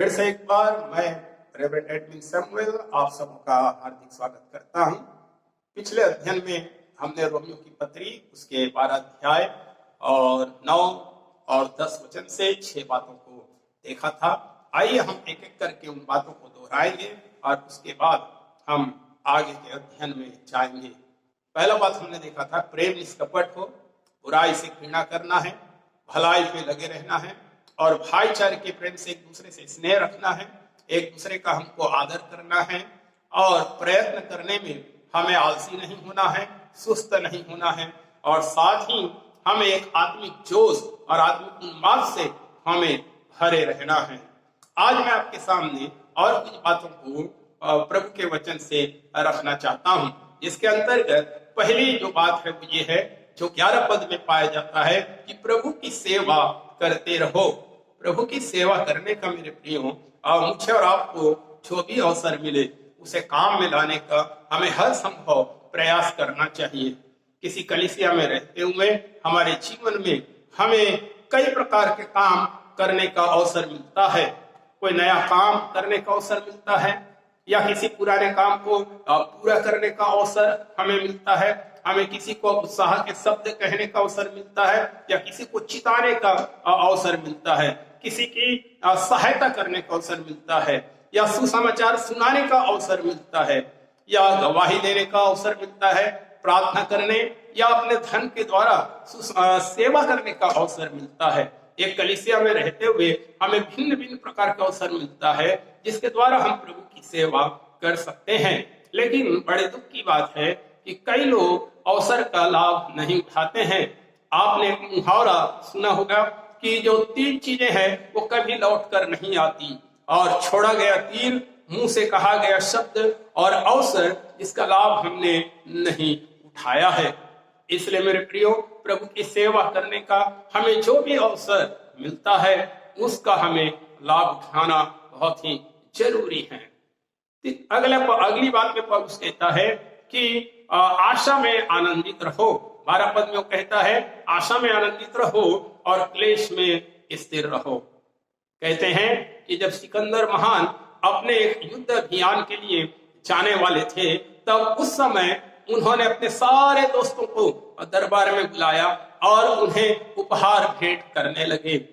फिर से एक बार मैं रेवरेंड एडविन सैमुअल आप सबों का हार्दिक स्वागत करता हूं। पिछले अध्ययन में हमने रोमियो की पत्री उसके 12 अध्याय और 9 और 10 वचन से 6 बातों को देखा था। आइए हम एक एक करके उन बातों को दोहराएंगे और उसके बाद हम आगे के अध्ययन में जाएंगे। पहला बात हमने देखा था, प्रेम निष्कपट हो, बुराई से घृणा करना है, भलाई पे लगे रहना है और भाईचारे के प्रेम से एक दूसरे से स्नेह रखना है, एक दूसरे का हमको आदर करना है और प्रयत्न करने में हमें आलसी नहीं होना है, सुस्त नहीं होना है और साथ ही हमें एक आत्मिक जोश और आत्मिक उन्माद से हमें भरे रहना है। आज मैं आपके सामने और कुछ बातों को प्रभु के वचन से रखना चाहता हूं। इसके अंतर्गत पहली जो बात है वो ये है, जो 11 पद में पाया जाता है कि प्रभु की सेवा करते रहो। प्रभु की सेवा करने का मेरे प्रियो मुझे और आपको जो भी अवसर मिले उसे काम में लाने का हमें हर संभव प्रयास करना चाहिए। किसी कलीसिया में रहते हुए हमारे जीवन में हमें कई प्रकार के काम करने का अवसर मिलता है। कोई नया काम करने का अवसर मिलता है या किसी पुराने काम को पूरा करने का अवसर हमें मिलता है। हमें किसी को उत्साह के शब्द कहने का अवसर मिलता है या किसी को चिताने का अवसर मिलता है, किसी की सहायता करने का अवसर मिलता है या सुसमाचार सुनाने का अवसर मिलता है या गवाही देने का अवसर मिलता है, प्रार्थना करने या अपने धन के द्वारा सेवा करने का अवसर मिलता है। एक कलीसिया में रहते हुए हमें भिन्न भिन्न प्रकार का अवसर मिलता है जिसके द्वारा हम प्रभु की सेवा कर सकते हैं। लेकिन बड़े दुख की बात है कि कई लोग अवसर का लाभ नहीं उठाते हैं। आपने एक मुहावरा सुना होगा कि जो 3 चीजें हैं वो कभी लौट कर नहीं आती, और छोड़ा गया तीर, मुंह से कहा गया शब्द और अवसर जिसका लाभ हमने नहीं उठाया है। इसलिए मेरे प्रियो, प्रभु की सेवा करने का हमें जो भी अवसर मिलता है उसका हमें लाभ उठाना बहुत ही जरूरी है। अगली बात में पौलुस कहता है कि आशा में आनंदित रहो। 12 पद में वो कहता है आशा में आनंदित रहो और क्लेश में स्थिर रहो। कहते हैं कि जब सिकंदर महान अपने एक युद्ध अभियान के लिए जाने वाले थे तब उस समय उन्होंने अपने सारे दोस्तों को दरबार में बुलाया और उन्हें उपहार भेंट करने लगे।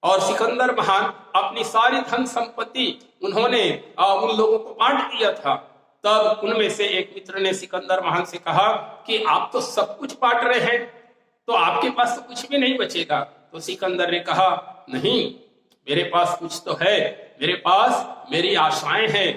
और सिकंदर महान अपनी सारी धन संपत्ति उन्होंने उन लोगों को बांट दिया था। तब उनमें से एक मित्र ने सिकंदर महान से कहा कि आप तो सब कुछ बांट रहे हैं, तो आपके पास तो कुछ भी नहीं बचेगा। तो सिकंदर ने कहा, नहीं, मेरे पास कुछ तो है, मेरे पास मेरी आशाएं हैं।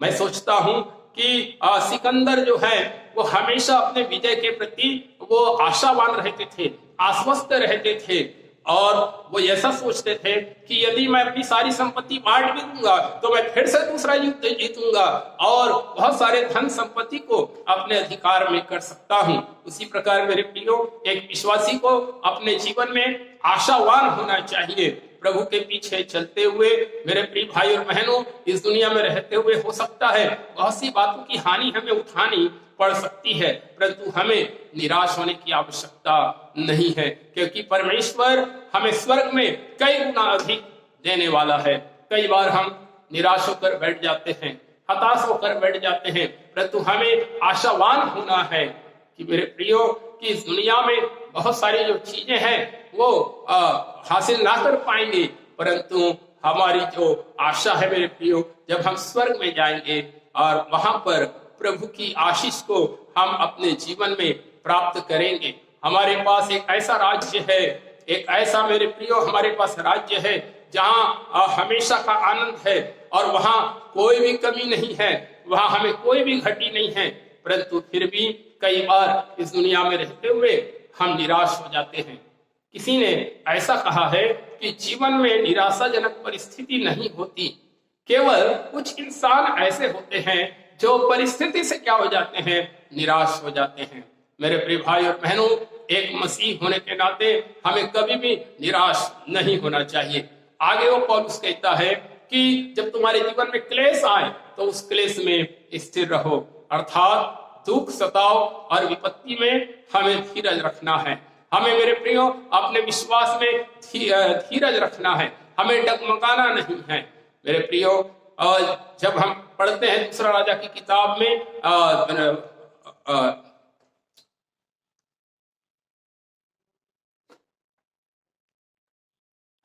मैं सोचता हूं कि सिकंदर जो है वो हमेशा अपने विजय के प्रति वो आशावान रहते थे, आश्वस्त रहते थे और वो ऐसा सोचते थे कि यदि मैं अपनी सारी संपत्ति बांट भी दूंगा तो मैं फिर से दूसरा युद्ध जीतूंगा और बहुत सारे धन संपत्ति को अपने अधिकार में कर सकता हूं। उसी प्रकार मेरे प्रियो, एक विश्वासी को अपने जीवन में आशावान होना चाहिए। प्रभु के पीछे चलते हुए मेरे प्रिय भाई और बहनों, इस दुनिया में रहते हुए हो सकता है बहुत सी बातों की हानि हमें उठानी पड़ सकती है, परंतु हमें निराश होने की आवश्यकता नहीं है, क्योंकि परमेश्वर हमें स्वर्ग में कई गुना अधिक देने वाला है। कई बार हम निराश होकर बैठ जाते हैं, हताश होकर बैठ जाते हैं, परंतु हमें आशावान होना है कि मेरे प्रियो, कि इस दुनिया में बहुत सारी जो चीजें हैं वो हासिल ना कर पाएंगे, परंतु हमारी जो आशा है मेरे प्रियो, जब हम स्वर्ग में जाएंगे और वहां पर प्रभु की आशीष को हम अपने जीवन में प्राप्त करेंगे। हमारे पास एक ऐसा राज्य है, एक ऐसा मेरे प्रियो हमारे पास राज्य है जहां हमेशा का आनंद है और वहां कोई भी कमी नहीं है, वहां हमें कोई भी घटी नहीं है, परंतु फिर भी कई बार इस दुनिया में रहते हुए हम निराश हो जाते हैं। किसी ने ऐसा कहा है कि जीवन में निराशाजनक परिस्थिति नहीं होती, केवल कुछ इंसान ऐसे होते हैं जो परिस्थिति से क्या हो जाते हैं, निराश हो जाते हैं। मेरे प्रिय भाई और बहनों, एक मसीह होने के नाते हमें कभी भी निराश नहीं होना चाहिए। आगे वो पौलुस कहता है कि जब तुम्हारे जीवन में क्लेश आए तो उस क्लेश में स्थिर रहो, अर्थात दुख, सताव और विपत्ति में हमें धीरज रखना है। हमें मेरे प्रियो अपने विश्वास में धीरज रखना है, हमें डगमगाना नहीं है। मेरे प्रियो, जब हम पढ़ते हैं दूसरा राजा की किताब में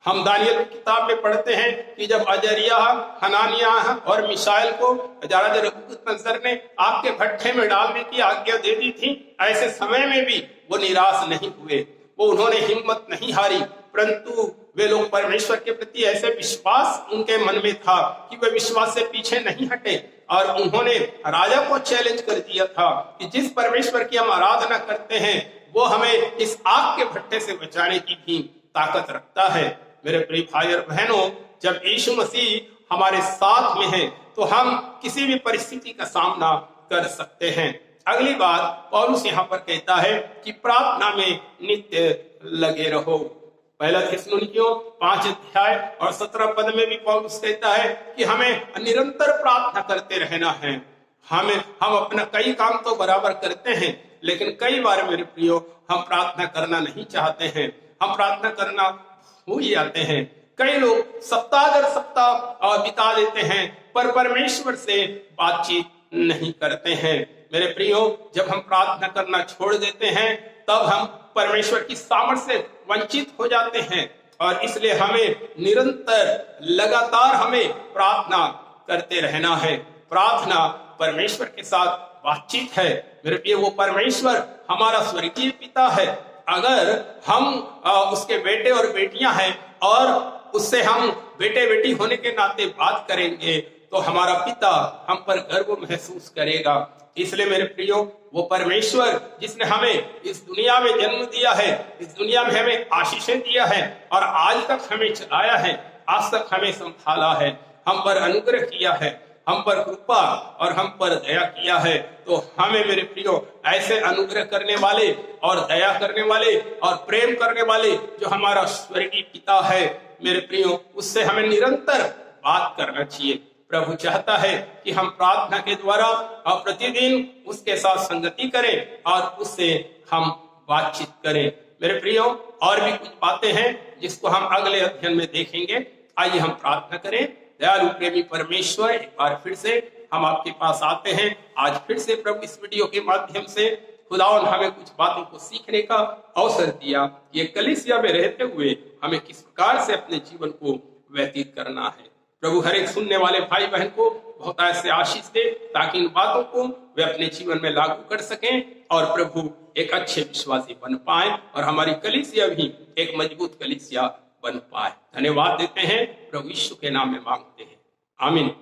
हम दानियल की किताब में पढ़ते हैं कि जब अजरिया, हनानियाह और मिशाइल को राजा नबूकदनेस्सर ने आग के भट्ठे में डालने की आज्ञा दे दी थी, ऐसे समय में भी वो निराश नहीं हुए, उन्होंने हिम्मत नहीं हारी, परंतु वे लोग परमेश्वर के प्रति ऐसे विश्वास उनके मन में था कि वे विश्वास से पीछे नहीं हटे और उन्होंने राजा को चैलेंज कर दिया था कि जिस परमेश्वर की हम आराधना करते हैं वो हमें इस आग के भट्ठे से बचाने की भी ताकत रखता है। मेरे प्रिय भाई और बहनों, जब यीशु मसीह हमारे साथ में है तो हम किसी भी परिस्थिति का सामना कर सकते हैं। अगली बात पौलुस यहाँ पर कहता है कि प्रार्थना में नित्य लगे रहो। पहला थिस्सलुनीकियों 5 अध्याय और 17 पद में भी पौलुस कहता है कि हमें निरंतर प्रार्थना करते रहना है। हम अपना कई काम तो बराबर करते हैं, लेकिन कई बार मेरे प्रियो हम प्रार्थना करना नहीं चाहते हैं, हम प्रार्थना करना भूल जाते हैं। कई लोग सप्ताह दर सप्ताह बिता देते हैं पर परमेश्वर से बातचीत नहीं करते हैं। मेरे प्रियो, जब हम प्रार्थना करना छोड़ देते हैं तब हम परमेश्वर की सामर्थ्य से वंचित हो जाते हैं और इसलिए हमें निरंतर लगातार हमें प्रार्थना करते रहना है। प्रार्थना परमेश्वर के साथ बातचीत है। मेरे प्रियो, वो परमेश्वर हमारा स्वर्गीय पिता है। अगर हम उसके बेटे और बेटियां हैं और उससे हम बेटे बेटी होने के नाते बात करेंगे तो हमारा पिता हम पर गर्व महसूस करेगा। इसलिए मेरे प्रियो, वो परमेश्वर जिसने हमें इस दुनिया में जन्म दिया है, इस दुनिया में हमें आशीषें दिया है और आज तक हमें चलाया है, आज तक हमें संभाला है, हम पर अनुग्रह किया है, हम पर कृपा और हम पर दया किया है, तो हमें मेरे प्रियो ऐसे अनुग्रह करने वाले और दया करने वाले और प्रेम करने वाले जो हमारा स्वर्गीय पिता है, मेरे प्रियो, उससे हमें निरंतर बात करना चाहिए। प्रभु चाहता है कि हम प्रार्थना के द्वारा और प्रतिदिन उसके साथ संगति करें और उससे हम बातचीत करें। मेरे प्रियो, और भी कुछ बातें हैं जिसको हम अगले अध्ययन में देखेंगे। आइए हम प्रार्थना करें। दयालु प्रेमी परमेश्वर, एक बार फिर से हम आपके पास आते हैं। आज फिर से प्रभु इस वीडियो के माध्यम से खुदावन हमें कुछ बातों को सीखने का अवसर दिया। ये कलीसिया में रहते हुए हमें किस प्रकार से अपने जीवन को व्यतीत करना है। प्रभु हर एक सुनने वाले भाई बहन को बहुत ऐसे आशीष दे ताकि इन बातों को वे अपने जीवन में लागू कर सकें और प्रभु एक अच्छे विश्वासी बन पाए और हमारी कलीसिया भी एक मजबूत कलीसिया बन पाए। धन्यवाद देते हैं, प्रभु यीशु के नाम में मांगते हैं, आमीन।